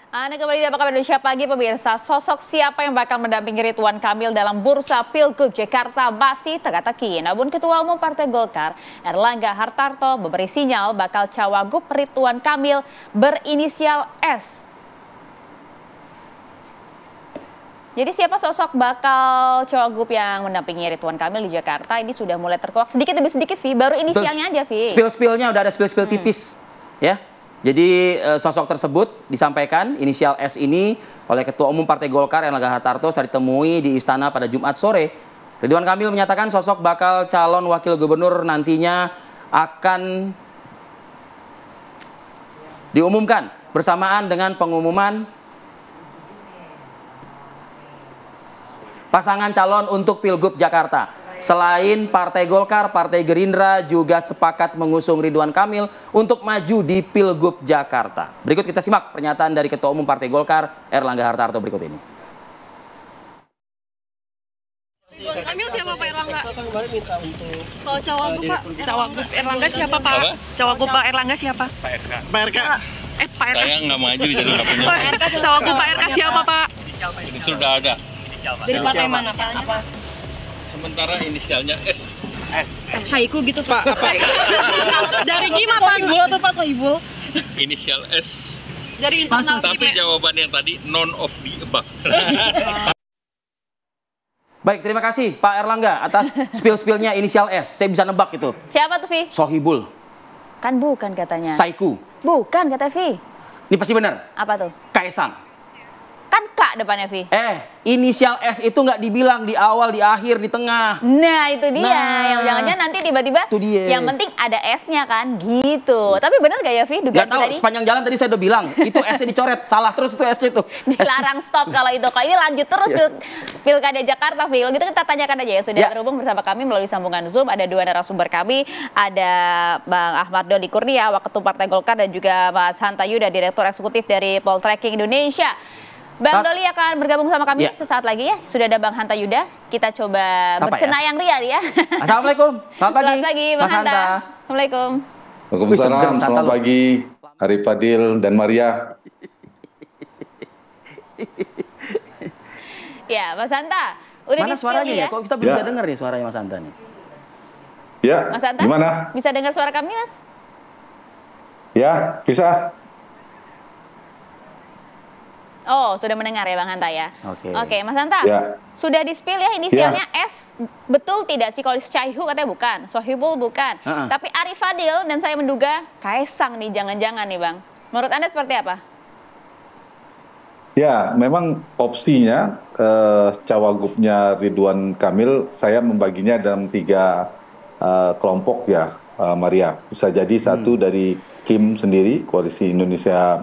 Anda kembali di Apa Kabar Indonesia Pagi, pemirsa. Sosok siapa yang bakal mendampingi Ridwan Kamil dalam bursa Pilgub Jakarta masih teka-teki. Namun Ketua Umum Partai Golkar, Erlangga Hartarto, memberi sinyal bakal cawagup Ridwan Kamil berinisial S. Jadi siapa sosok bakal cawagup yang mendampingi Ridwan Kamil di Jakarta ini sudah mulai terkuak sedikit demi sedikit, Vi. Baru inisialnya aja, Vi. Spill-spillnya udah ada spill-spill tipis, ya. Jadi sosok tersebut disampaikan inisial S ini oleh Ketua Umum Partai Golkar Erlangga Hartarto saat ditemui di Istana pada Jumat sore. Ridwan Kamil menyatakan sosok bakal calon wakil gubernur nantinya akan diumumkan bersamaan dengan pengumuman pasangan calon untuk Pilgub Jakarta. Selain Partai Golkar, Partai Gerindra juga sepakat mengusung Ridwan Kamil untuk maju di Pilgub Jakarta. Berikut kita simak pernyataan dari Ketua Umum Partai Golkar Erlangga Hartarto berikut ini. Ridwan Kamil siapa Pak Erlangga? Soal cawagup Pak, cawagup Erlangga siapa Pak? Cawagup Pak Erlangga siapa? Pak RK. Pak RK. Pak RK. Saya nggak maju jadi nggak punya. Pak RK, cawagup Pak RK siapa Pak? Ini sudah ada. Dari partai mana Pak? Apa? Sementara inisialnya S. Saiku gitu Pak. Dari Kim apa? Sohibul atau Pak Sohibul? Inisial S. Dari internal Tapi jawaban yang tadi none of the above. Baik, terima kasih Pak Erlangga atas spill-spillnya inisial S. Saya bisa nebak itu. Siapa tuh, Vi? Sohibul. Kan bukan katanya. Saiku. Bukan kata Vi. Ini pasti benar. Apa tuh? Kaisang. Kan K depannya, Vi. Inisial S itu nggak dibilang di awal, di akhir, di tengah. Nah, itu dia. Nah, yang jangan-jangan nanti tiba-tiba itu dia. yang penting ada S-nya kan, gitu. Tapi benar gak ya, Vi? Nggak Dugaan tahu, tadi sepanjang jalan tadi saya udah bilang, itu S-nya dicoret. Salah terus itu S-nya itu. dilarang stop kalau itu. Kalau ini lanjut terus Pilkada Jakarta, Vi. Kalau gitu kita tanyakan aja ya. Sudah terhubung bersama kami melalui sambungan Zoom. Ada dua narasumber kami. Ada Bang Ahmad Doli Kurnia, Waketum Partai Golkar, dan juga Mas Hanta Yuda, Direktur Eksekutif dari Poltreking Indonesia. Bang Doli akan bergabung sama kami sesaat lagi ya. Sudah ada Bang Hanta Yuda. Kita coba bercenayang ria ya. Assalamualaikum. Selamat pagi. Selamat pagi, Bang Hanta. Assalamualaikum. Waalaikumsalam. Selamat pagi, Arif Fadil dan Maria. Ya, Mas Hanta. Udah mana suaranya ya? Kok kita belum bisa dengar nih suaranya Mas Hanta nih? Ya, Mas Hanta, gimana? Bisa dengar suara kami, Mas? Ya, bisa. Oh, sudah mendengar ya Bang Hanta ya? Oke, Mas Hanta, sudah di-spill ya inisialnya S. Betul tidak sih kalau Syaihu katanya bukan, Sohibul bukan. Tapi Arif Fadil dan saya menduga Kaisang nih, jangan-jangan nih Bang. Menurut Anda seperti apa? Ya, memang opsinya cawagupnya Ridwan Kamil, saya membaginya dalam 3 kelompok ya, Maria. Bisa jadi satu dari Kim sendiri, Koalisi Indonesia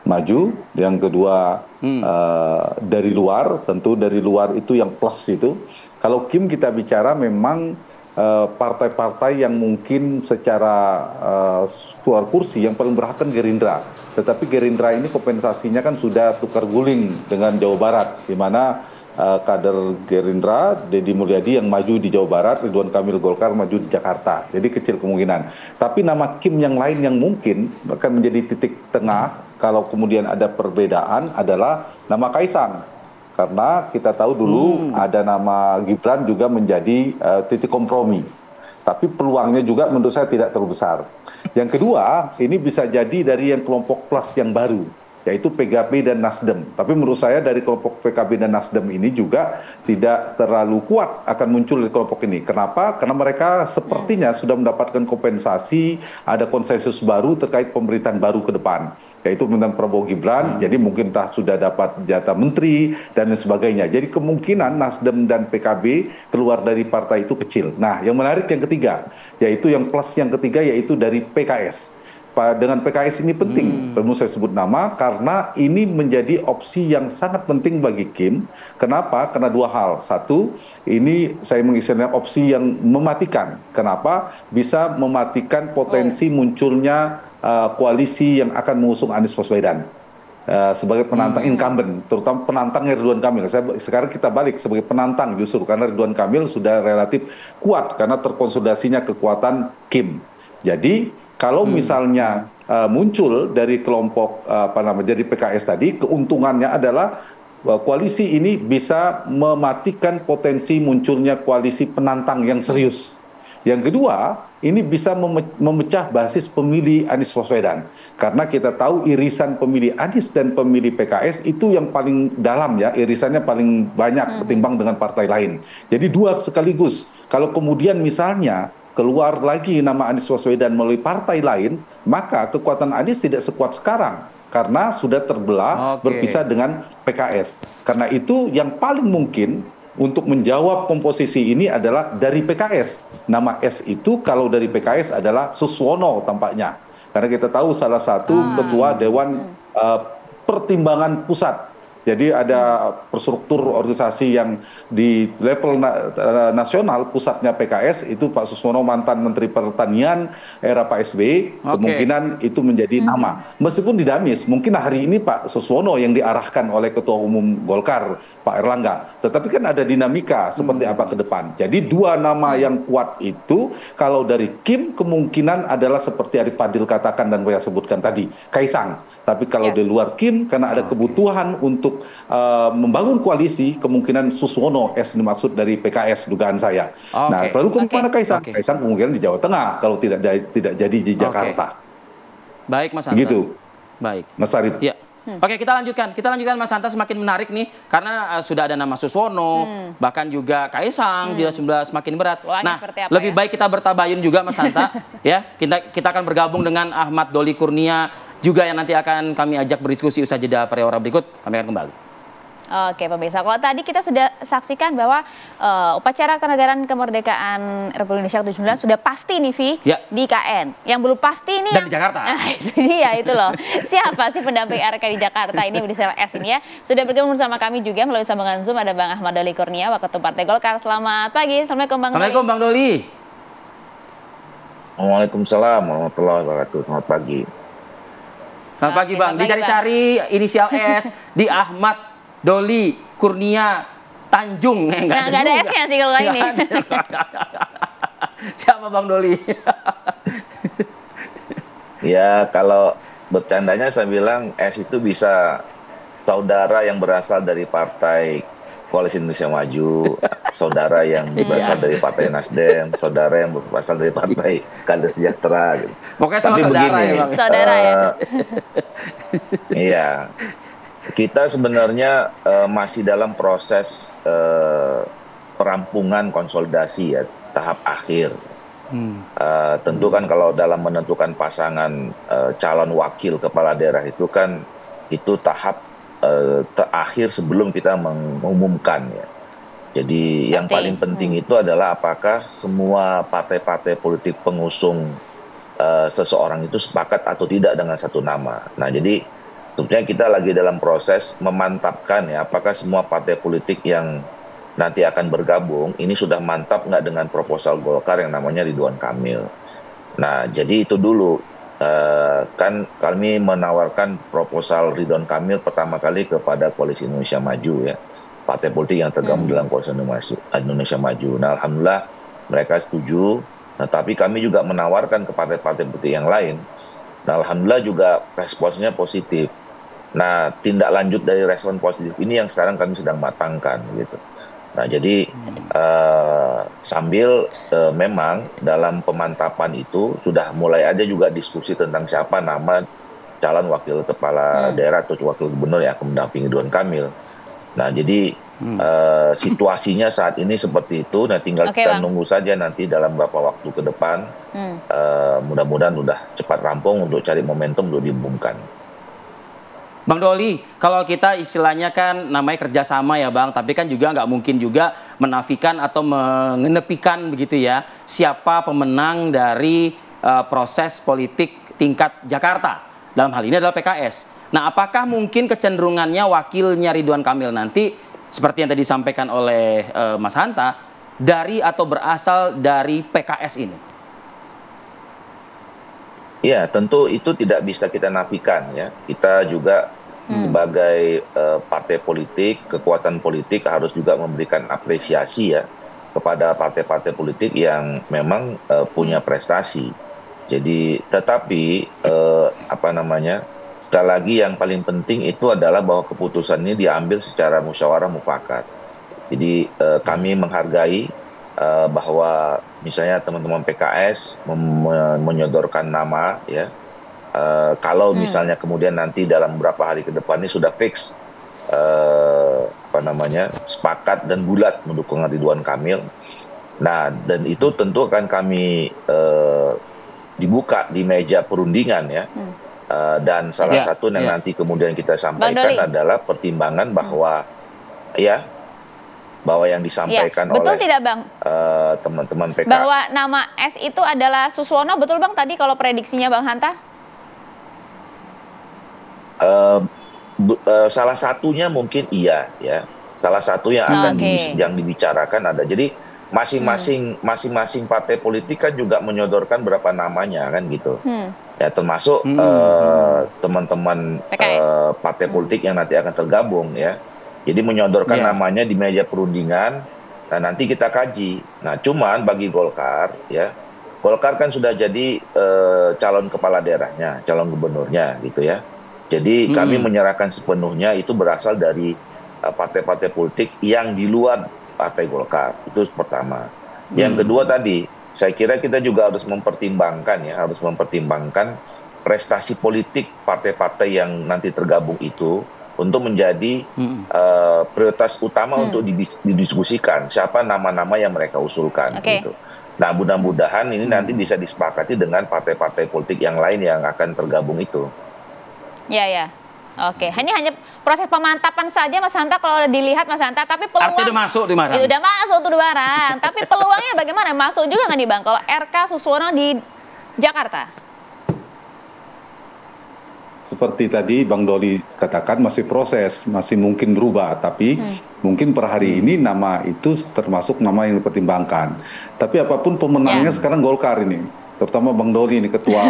Maju, yang kedua dari luar, tentu dari luar itu yang plus itu. Kalau Kim kita bicara memang partai-partai yang mungkin secara suara kursi yang paling berhak kan Gerindra. Tetapi Gerindra ini kompensasinya kan sudah tukar guling dengan Jawa Barat, di mana kader Gerindra, Deddy Mulyadi yang maju di Jawa Barat, Ridwan Kamil Golkar maju di Jakarta. Jadi kecil kemungkinan. Tapi nama Kim yang lain yang mungkin akan menjadi titik tengah kalau kemudian ada perbedaan adalah nama Kaisang. Karena kita tahu dulu ada nama Gibran juga menjadi titik kompromi. Tapi peluangnya juga menurut saya tidak terlalu besar. Yang kedua, ini bisa jadi dari yang kelompok plus yang baru, yaitu PKB dan Nasdem. Tapi menurut saya dari kelompok PKB dan Nasdem ini juga tidak terlalu kuat akan muncul di kelompok ini. Kenapa? Karena mereka sepertinya sudah mendapatkan kompensasi, ada konsensus baru terkait pemerintahan baru ke depan, yaitu pemerintahan Prabowo Gibran. Jadi mungkin entah sudah dapat jatah menteri dan lain sebagainya. Jadi kemungkinan Nasdem dan PKB keluar dari partai itu kecil. Nah, yang menarik yang ketiga, yaitu yang plus yang ketiga, yaitu dari PKS. Dengan PKS ini penting, perlu saya sebut nama, karena ini menjadi opsi yang sangat penting bagi Kim. Kenapa? Karena 2 hal. Satu, ini saya mengistilahkan opsi yang mematikan. Kenapa? Bisa mematikan potensi munculnya koalisi yang akan mengusung Anies Baswedan sebagai penantang incumbent, terutama penantangnya Ridwan Kamil. Sekarang kita balik sebagai penantang justru, karena Ridwan Kamil sudah relatif kuat karena terkonsolidasinya kekuatan Kim. Jadi Kalau misalnya muncul dari kelompok dari PKS tadi, keuntungannya adalah koalisi ini bisa mematikan potensi munculnya koalisi penantang yang serius. Yang kedua, ini bisa memecah basis pemilih Anies Baswedan. Karena kita tahu irisan pemilih Anies dan pemilih PKS itu yang paling dalam ya, irisannya paling banyak ketimbang dengan partai lain. Jadi dua sekaligus. Kalau kemudian misalnya keluar lagi nama Anies Baswedan melalui partai lain, maka kekuatan Anies tidak sekuat sekarang. Karena sudah terbelah berpisah dengan PKS. Karena itu yang paling mungkin untuk menjawab komposisi ini adalah dari PKS. Nama S itu kalau dari PKS adalah Suswono tampaknya. Karena kita tahu salah satu ketua Dewan Pertimbangan Pusat. Jadi ada struktur organisasi yang di level nasional, pusatnya PKS, itu Pak Suswono mantan Menteri Pertanian era Pak SBY, kemungkinan itu menjadi nama. Meskipun dinamis, mungkin hari ini Pak Suswono yang diarahkan oleh Ketua Umum Golkar, Pak Erlangga. Tetapi kan ada dinamika seperti apa ke depan. Jadi dua nama yang kuat itu, kalau dari Kim kemungkinan adalah seperti Arif Fadil katakan dan saya sebutkan tadi, Kaisang. Tapi kalau di luar Kim, karena ada kebutuhan untuk membangun koalisi, kemungkinan Suswono S dimaksud dari PKS dugaan saya. Nah, lalu kemana Kaisang? Kaisang kemungkinan di Jawa Tengah kalau tidak jadi di Jakarta. Baik, Mas Hanta. Begitu. Baik. Mas Arif. Ya. Oke, kita lanjutkan. Kita lanjutkan, Mas Hanta, semakin menarik nih karena sudah ada nama Suswono, bahkan juga Kaisang sudah semakin berat. Nah, lebih baik kita bertabayun juga, Mas Hanta. Ya, kita akan bergabung dengan Ahmad Doli Kurnia juga yang nanti akan kami ajak berdiskusi usai jeda pariwara berikut. Kami akan kembali. Oke, pemirsa. Kalau tadi kita sudah saksikan bahwa upacara kenegaraan kemerdekaan Republik Indonesia ke-79 sudah pasti nih, Vi, di IKN. Yang belum pasti ini dan di Jakarta. Nah, itu dia, itu loh. Siapa sih pendamping RK di Jakarta ini, berinisial S ini ya. Sudah bergabung bersama kami juga melalui sambungan Zoom ada Bang Ahmad Doli Kurnia, Waketum Partai Golkar. Selamat pagi. Assalamualaikum Bang Doli. Assalamualaikum Bang Doli. Waalaikumsalam warahmatullahi wabarakatuh. Selamat pagi. Selamat pagi Bang. Dicari-cari inisial S di Ahmad Doli Kurnia Tanjung. Nggak ada S-nya sih kalau ini. Siapa Bang Doli? Ya, kalau bercandanya saya bilang S itu bisa saudara yang berasal dari Partai Koalisi Indonesia Maju, saudara yang berasal dari Partai Nasdem, saudara yang berasal dari Partai Keadilan Sejahtera. Gitu. Pokoknya semua saudara ya Bang. Saudara ya. Iya. Kita sebenarnya masih dalam proses perampungan konsolidasi ya, tahap akhir. Tentu kan kalau dalam menentukan pasangan calon wakil kepala daerah itu kan itu tahap terakhir sebelum kita mengumumkan ya. Jadi yang paling penting itu adalah apakah semua partai-partai politik pengusung seseorang itu sepakat atau tidak dengan satu nama. Nah, jadi sebetulnya kita lagi dalam proses memantapkan ya apakah semua partai politik yang nanti akan bergabung ini sudah mantap nggak dengan proposal Golkar yang namanya Ridwan Kamil. Nah, jadi itu dulu. Kan kami menawarkan proposal Ridwan Kamil pertama kali kepada Koalisi Indonesia Maju ya, partai politik yang tergabung dalam Koalisi Indonesia Maju. Nah, alhamdulillah mereka setuju. Nah, tapi kami juga menawarkan ke partai-partai politik yang lain. Nah, alhamdulillah juga responsnya positif. Nah, tindak lanjut dari respon positif ini yang sekarang kami sedang matangkan gitu. Nah, jadi sambil memang dalam pemantapan itu sudah mulai ada juga diskusi tentang siapa nama calon wakil kepala daerah atau wakil gubernur yang akan mendampingi Ridwan Kamil. Nah, jadi situasinya saat ini seperti itu. Nah, tinggal kita nunggu saja nanti dalam beberapa waktu ke depan. Mudah-mudahan sudah cepat rampung untuk cari momentum untuk diumumkan. Bang Doli, kalau kita istilahnya kan namanya kerjasama ya Bang, tapi kan juga nggak mungkin juga menafikan atau mengenepikan begitu ya siapa pemenang dari proses politik tingkat Jakarta. Dalam hal ini adalah PKS. Nah, apakah mungkin kecenderungannya wakilnya Ridwan Kamil nanti seperti yang tadi disampaikan oleh Mas Hanta dari atau berasal dari PKS ini? Ya, tentu itu tidak bisa kita nafikan ya. Kita juga sebagai partai politik, kekuatan politik harus juga memberikan apresiasi ya kepada partai-partai politik yang memang punya prestasi. Jadi tetapi apa namanya, sekali lagi yang paling penting itu adalah bahwa keputusan ini diambil secara musyawarah mufakat. Jadi kami menghargai bahwa misalnya teman-teman PKS menyodorkan nama, ya. Kalau misalnya kemudian nanti dalam beberapa hari ke depan ini sudah fix apa namanya, sepakat dan bulat mendukung Ridwan Kamil. Nah, dan itu tentu akan kami dibuka di meja perundingan, ya. Dan salah satu yang nanti kemudian kita sampaikan adalah pertimbangan bahwa bahwa yang disampaikan betul oleh tidak, Bang? Teman-teman PKS Bahwa nama S itu adalah Suswono, betul Bang tadi kalau prediksinya Bang Hanta? salah satunya mungkin iya, ya. Salah satu yang akan yang dibicarakan ada. Jadi masing-masing partai politik kan juga menyodorkan berapa namanya kan gitu. Ya termasuk teman-teman partai politik yang nanti akan tergabung, ya. Jadi menyodorkan namanya di meja perundingan. Nah, nanti kita kaji. Nah, cuman bagi Golkar, ya. Golkar kan sudah jadi calon kepala daerahnya, calon gubernurnya gitu, ya. Jadi kami menyerahkan sepenuhnya itu berasal dari partai-partai politik yang di luar Partai Golkar. Itu pertama. Yang kedua tadi, saya kira kita juga harus mempertimbangkan, ya, harus mempertimbangkan prestasi politik partai-partai yang nanti tergabung itu untuk menjadi prioritas utama untuk didiskusikan siapa nama-nama yang mereka usulkan. Gitu. Nah, mudah-mudahan ini nanti bisa disepakati dengan partai-partai politik yang lain yang akan tergabung itu. Ya. Oke, ini hanya proses pemantapan saja Mas Hanta kalau dilihat Mas Hanta, tapi peluang artinya udah masuk di Barang. Udah masuk tuh di Barang, tapi peluangnya bagaimana? Masuk juga nggak nih Bang kalau RK Suswono di Jakarta? Seperti tadi Bang Doli katakan masih proses, masih mungkin berubah, tapi mungkin per hari ini nama itu termasuk nama yang dipertimbangkan. Tapi apapun pemenangnya sekarang Golkar ini, terutama Bang Doli ini ketua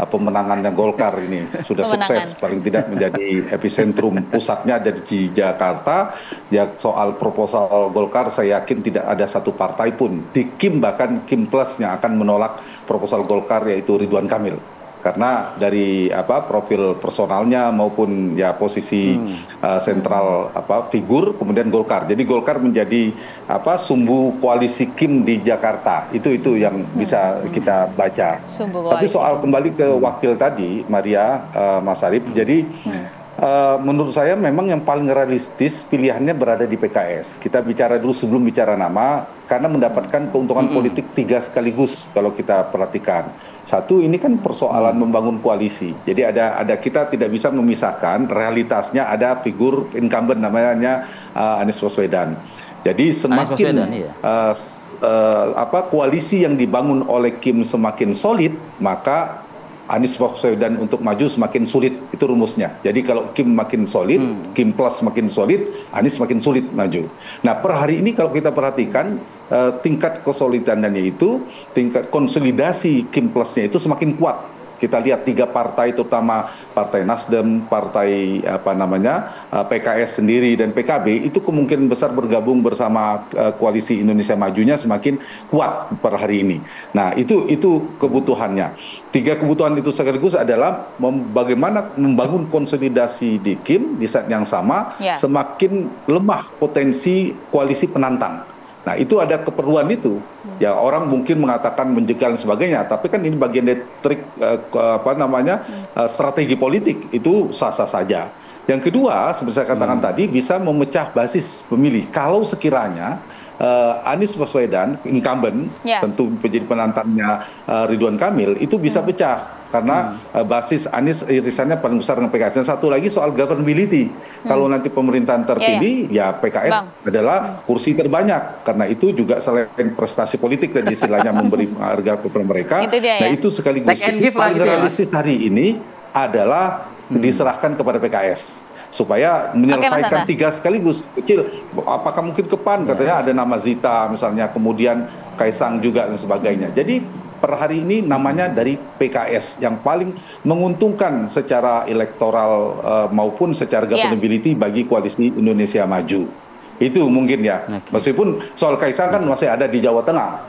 pemenangannya Golkar ini sudah sukses, paling tidak menjadi epicentrum pusatnya ada di Jakarta. Ya, soal proposal Golkar saya yakin tidak ada satu partai pun di Kim, bahkan Kim Plus yang akan menolak proposal Golkar, yaitu Ridwan Kamil. Karena dari profil personalnya maupun ya posisi sentral figur, kemudian Golkar. Jadi Golkar menjadi sumbu koalisi Kim di Jakarta. Itu yang bisa kita baca. Tapi soal kembali ke wakil tadi, Maria, Mas Arief, jadi menurut saya memang yang paling realistis pilihannya berada di PKS. Kita bicara dulu sebelum bicara nama, karena mendapatkan keuntungan politik 3 sekaligus kalau kita perhatikan. Satu, ini kan persoalan membangun koalisi. Jadi ada kita tidak bisa memisahkan realitasnya, ada figur incumbent namanya Anies Baswedan. Jadi semakin koalisi yang dibangun oleh Kim semakin solid, maka Anies Baswedan untuk maju semakin sulit, itu rumusnya. Jadi kalau Kim makin solid, Kim Plus makin solid, Anies makin sulit maju. Nah, per hari ini kalau kita perhatikan tingkat kesolidannya itu, tingkat konsolidasi Kim Plusnya itu semakin kuat. Kita lihat 3 partai, terutama Partai Nasdem, Partai PKS sendiri dan PKB, itu kemungkinan besar bergabung bersama koalisi Indonesia Majunya semakin kuat per hari ini. Nah, itu kebutuhannya. 3 kebutuhan itu sekaligus adalah bagaimana membangun konsolidasi di Kim, di saat yang sama semakin lemah potensi koalisi penantang. Nah, itu ada keperluan itu. Ya, orang mungkin mengatakan menjegal dan sebagainya, tapi kan ini bagian dari trik strategi politik, itu sah-sah saja. Yang kedua, seperti saya katakan tadi, bisa memecah basis pemilih. Kalau sekiranya Anies Baswedan, incumbent, tentu menjadi penantangnya Ridwan Kamil, itu bisa pecah. Karena basis Anies irisannya paling besar dengan PKS. Dan satu lagi soal governability. Kalau nanti pemerintahan terpilih, ya PKS adalah kursi terbanyak. Karena itu juga selain prestasi politik tadi istilahnya memberi harga kepada mereka. Nah, itu sekaligus paling realistis hari ini adalah diserahkan kepada PKS. Supaya menyelesaikan 3 sekaligus kecil. Apakah mungkin ke PAN? Katanya ada nama Zita misalnya, kemudian Kaisang juga dan sebagainya. Jadi per hari ini namanya dari PKS yang paling menguntungkan secara elektoral maupun secara governability bagi koalisi Indonesia Maju. Itu mungkin ya. Meskipun soal Kaisang kan masih ada di Jawa Tengah.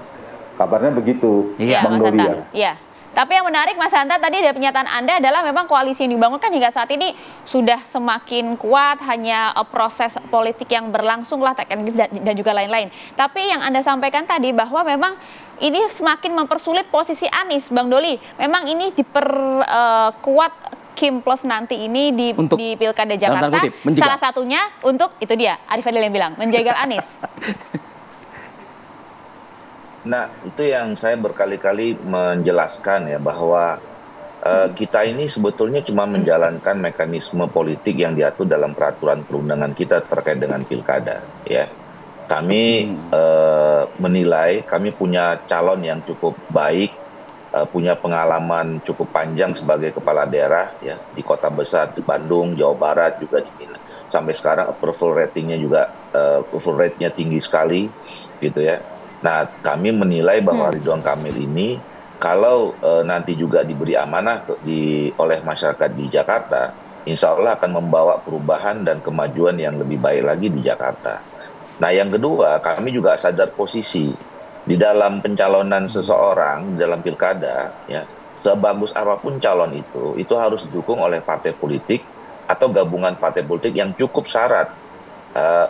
Kabarnya begitu, Bang Doli ya. Tapi yang menarik Mas Hanta tadi dari pernyataan Anda adalah memang koalisi yang dibangun kan hingga saat ini sudah semakin kuat, hanya proses politik yang berlangsung lah teknis dan juga lain-lain. Tapi yang Anda sampaikan tadi bahwa memang ini semakin mempersulit posisi Anies, Bang Doli. Memang ini diperkuat Kim plus nanti ini di Pilkada Jakarta. Salah satunya untuk itu dia Arif Fadil yang bilang menjegal Anies. Nah, itu yang saya berkali-kali menjelaskan ya, bahwa kita ini sebetulnya cuma menjalankan mekanisme politik yang diatur dalam peraturan perundangan kita terkait dengan pilkada. Ya, kami menilai kami punya calon yang cukup baik, punya pengalaman cukup panjang sebagai kepala daerah ya di kota besar di Bandung, Jawa Barat juga sampai sekarang approval ratingnya juga approval rate-nya tinggi sekali, gitu ya. Nah, kami menilai bahwa Ridwan Kamil ini kalau nanti juga diberi amanah oleh masyarakat di Jakarta, insya Allah akan membawa perubahan dan kemajuan yang lebih baik lagi di Jakarta. Nah, yang kedua, kami juga sadar posisi di dalam pencalonan seseorang di dalam pilkada, ya, sebagus apapun calon itu harus didukung oleh partai politik atau gabungan partai politik yang cukup syarat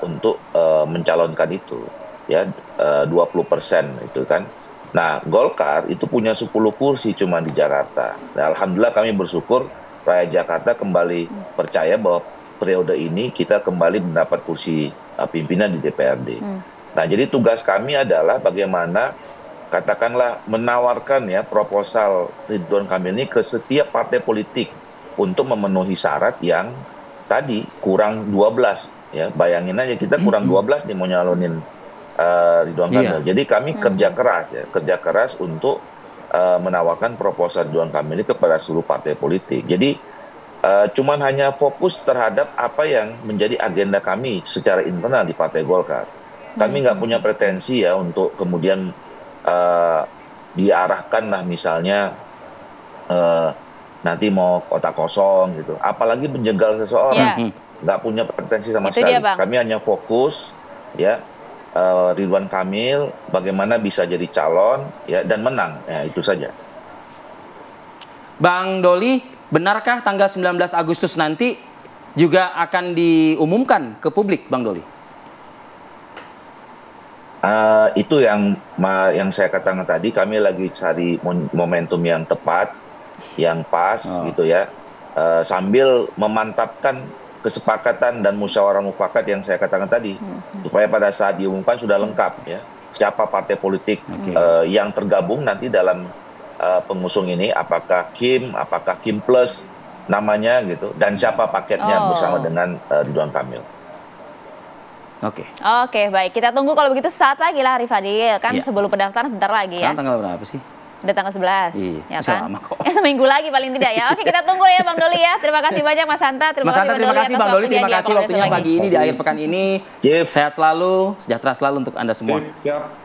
untuk mencalonkan itu. Ya, 20% itu kan. Nah, Golkar itu punya 10 kursi cuma di Jakarta. Nah, alhamdulillah kami bersyukur rakyat Jakarta kembali percaya bahwa periode ini kita kembali mendapat kursi pimpinan di DPRD. Nah, jadi tugas kami adalah bagaimana katakanlah menawarkan ya proposal Ridwan Kamil ini ke setiap partai politik untuk memenuhi syarat yang tadi kurang 12 ya. Bayangin aja kita kurang 12 nih mau nyalonin Ridwan Kamil. Jadi kami kerja keras untuk menawarkan proposal Ridwan Kamil ini kepada seluruh partai politik. Jadi cuman hanya fokus terhadap apa yang menjadi agenda kami secara internal di Partai Golkar. Kami nggak punya pretensi ya untuk kemudian diarahkan lah misalnya nanti mau kota kosong gitu. Apalagi menjegal seseorang. Nggak punya pretensi sama sekali. Kami hanya fokus ya. Ridwan Kamil bagaimana bisa jadi calon ya dan menang ya, itu saja. Bang Doli, benarkah tanggal 19 Agustus nanti juga akan diumumkan ke publik, Bang Doli? Itu yang saya katakan tadi, kami lagi cari momentum yang tepat, yang pas gitu ya, sambil memantapkan kesepakatan dan musyawarah mufakat yang saya katakan tadi, supaya pada saat diumumkan sudah lengkap ya siapa partai politik yang tergabung nanti dalam pengusung ini, apakah Kim plus namanya gitu, dan siapa paketnya bersama dengan Ridwan Kamil. Oke, baik, kita tunggu kalau begitu saat lagi lah Arif Fadil kan sebelum pendaftaran bentar lagi ya. Sekarang tanggal berapa sih? Udah tanggal 11, ya kan? Lama kok. Seminggu lagi paling tidak ya. Oke, kita tunggu ya Bang Doli ya. Terima kasih banyak Mas Hanta. Terima kasih Bang Doli. Terima kasih waktunya pagi ini di akhir pekan ini. Sehat selalu, sejahtera selalu untuk Anda semua. Siap.